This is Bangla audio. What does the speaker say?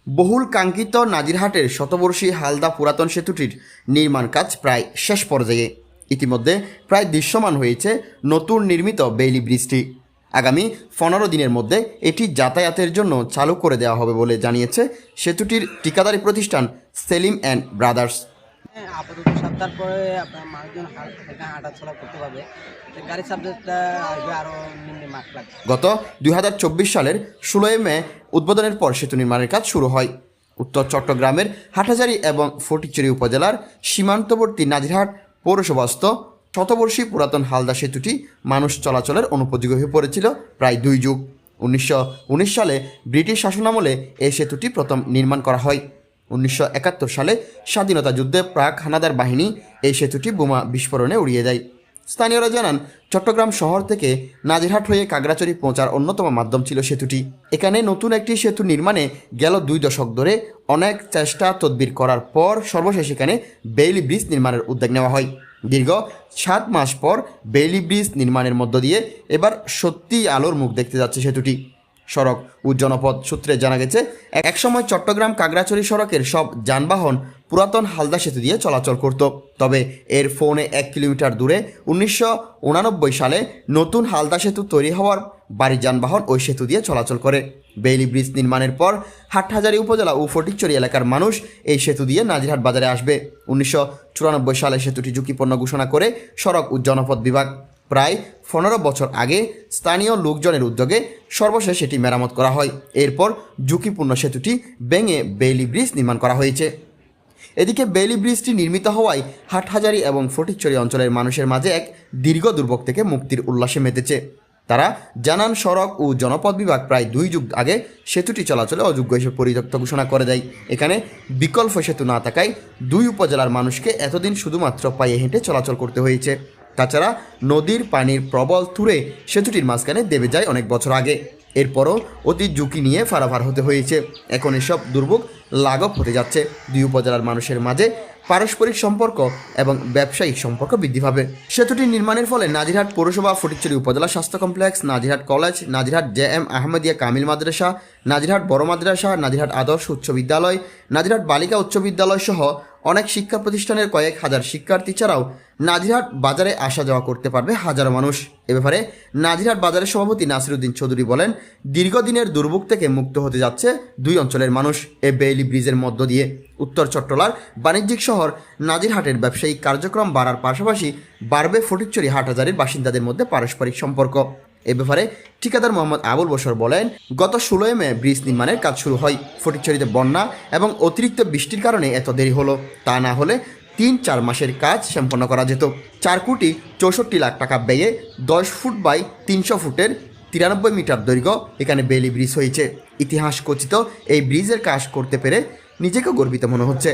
বহুল কাঙ্ক্ষিত নাজিরহাটের শতবর্ষী হালদা পুরাতন সেতুটির নির্মাণ কাজ প্রায় শেষ পর্যায়ে। ইতিমধ্যে প্রায় দৃশ্যমান হয়েছে নতুন নির্মিত বেইলি ব্রিজটি। আগামী 15 দিনের মধ্যে এটি যাতায়াতের জন্য চালু করে দেওয়া হবে বলে জানিয়েছে সেতুটির ঠিকাদারি প্রতিষ্ঠান সেলিম অ্যান্ড ব্রাদার্স। আপাতত সপ্তাহ পরে আপনার মানুষজন হাঁটাচলা করতে পারবে, গাড়ির সাবজেক্টটা আসবে আরও নিম্নে মাঠ লাগবে। গত 2024 সালের 16 মে উদ্বোধনের পর সেতু নির্মাণের কাজ শুরু হয়। উত্তর চট্টগ্রামের হাটহাজারী এবং ফটিকছড়ি উপজেলার সীমান্তবর্তী নাজিরহাট পৌরসভাস্থ শতবর্ষী পুরাতন হালদা সেতুটি মানুষ চলাচলের অনুপযোগী হয়ে পড়েছিল প্রায় 2 যুগ। 1919 সালে ব্রিটিশ শাসনামলে এই সেতুটি প্রথম নির্মাণ করা হয়। 1971 সালে স্বাধীনতা যুদ্ধে প্রাক হানাদার বাহিনী এই সেতুটি বোমা বিস্ফোরণে উড়িয়ে দেয়। স্থানীয়রা জানান, চট্টগ্রাম শহর থেকে নাজিরহাট হয়ে কাগড়াছড়ি পৌঁছার অন্যতম মাধ্যম ছিল সেতুটি। এখানে নতুন একটি সেতু নির্মাণে গেল 2 দশক ধরে অনেক চেষ্টা তদবির করার পর সর্বশেষ এখানে বেইলি ব্রিজ নির্মাণের উদ্যোগ নেওয়া হয়। দীর্ঘ 7 মাস পর বেইলি ব্রিজ নির্মাণের মধ্য দিয়ে এবার সত্যিই আলোর মুখ দেখতে যাচ্ছে সেতুটি। সড়ক ও জনপথ সূত্রে জানা গেছে, একসময় চট্টগ্রাম কাগড়াছড়ি সড়কের সব যানবাহন পুরাতন হালদা সেতু দিয়ে চলাচল করত। তবে এর ফোনে 1 কিলোমিটার দূরে 1989 সালে নতুন হালদা সেতু তৈরি হওয়ার বাড়ি যানবাহন ওই সেতু দিয়ে চলাচল করে। বেইলি ব্রিজ নির্মাণের পর হাটহাজারী উপজেলা ও ফটিকছড়ি এলাকার মানুষ এই সেতু দিয়ে নাজিরহাট বাজারে আসবে। 1994 সালে সেতুটি ঝুঁকিপূর্ণ ঘোষণা করে সড়ক ও জনপথ বিভাগ। প্রায় 15 বছর আগে স্থানীয় লোকজনের উদ্যোগে সর্বশেষ এটি মেরামত করা হয়। এরপর ঝুঁকিপূর্ণ সেতুটি ভেঙে বেইলি ব্রিজ নির্মাণ করা হয়েছে। এদিকে বেইলি ব্রিজটি নির্মিত হওয়ায় হাটহাজারী এবং ফটিকছড়ি অঞ্চলের মানুষের মাঝে এক দীর্ঘ দুর্ভোগ থেকে মুক্তির উল্লাসে মেতেছে। তারা জানান, সড়ক ও জনপথ বিভাগ প্রায় 2 যুগ আগে সেতুটি চলাচলে অযোগ্য হিসেবে পরিত্যক্ত ঘোষণা করে দেয়। এখানে বিকল্প সেতু না থাকায় 2 উপজেলার মানুষকে এতদিন শুধুমাত্র পায়ে হেঁটে চলাচল করতে হয়েছে। তাছাড়া নদীর পানির প্রবল তুরে সেতুটির মাঝখানে দেবে যায় অনেক বছর আগে। এরপরও অতি ঝুঁকি নিয়ে পারাপার হতে হয়েছে। এখন এসব দুর্ভোগ লাঘব হতে যাচ্ছে। 2 উপজেলার মানুষের মাঝে পারস্পরিক সম্পর্ক এবং ব্যবসায়িক সম্পর্ক বৃদ্ধি পাবে। সেতুটি নির্মাণের ফলে নাজিরহাট পৌরসভা, ফটিকছড়ি উপজেলা স্বাস্থ্য complex, Nazirhat college, Nazirhat JM Ahmadia Kamil Madrasa, Nazirhat বড় মাদ্রাসা, নাজিরহাট আদর্শ উচ্চ বিদ্যালয়, নাজিরহাট বালিকা উচ্চ বিদ্যালয় সহ অনেক শিক্ষা প্রতিষ্ঠানের কয়েক হাজার শিক্ষার্থী ছাড়াও নাজিরহাট বাজারে আসা যাওয়া করতে পারবে হাজারো মানুষ। এ ব্যাপারে নাজিরহাট বাজারের সভাপতি নাসিরউদ্দিন চৌধুরী বলেন, দীর্ঘদিনের দুর্ভোগ থেকে মুক্ত হতে যাচ্ছে 2 অঞ্চলের মানুষ এই বেইলি ব্রিজের মধ্য দিয়ে। উত্তর চট্টলার বাণিজ্যিক শহর নাজিরহাটের ব্যবসায়িক কার্যক্রম বাড়ার পাশাপাশি বাড়বে ফটিকছড়ি হাটহাজারীর বাসিন্দাদের মধ্যে পারস্পরিক সম্পর্ক। এ ব্যাপারে ঠিকাদার মোহাম্মদ আবুল বশর বলেন, গত 16 মে ব্রিজ নির্মাণের কাজ শুরু হয়। ফটিকছড়িতে বন্যা এবং অতিরিক্ত বৃষ্টির কারণে এত দেরি হলো। তা না হলে 3-4 মাসের কাজ সম্পন্ন করা যেত। 4 কোটি 64 লাখ টাকা ব্যয়ে 10 ফুট বাই 300 ফুটের 93 মিটার দৈর্ঘ্য এখানে বেইলি ব্রিজ হয়েছে। ইতিহাস খচিত এই ব্রিজের কাজ করতে পেরে নিজেকে গর্বিত মনে হচ্ছে।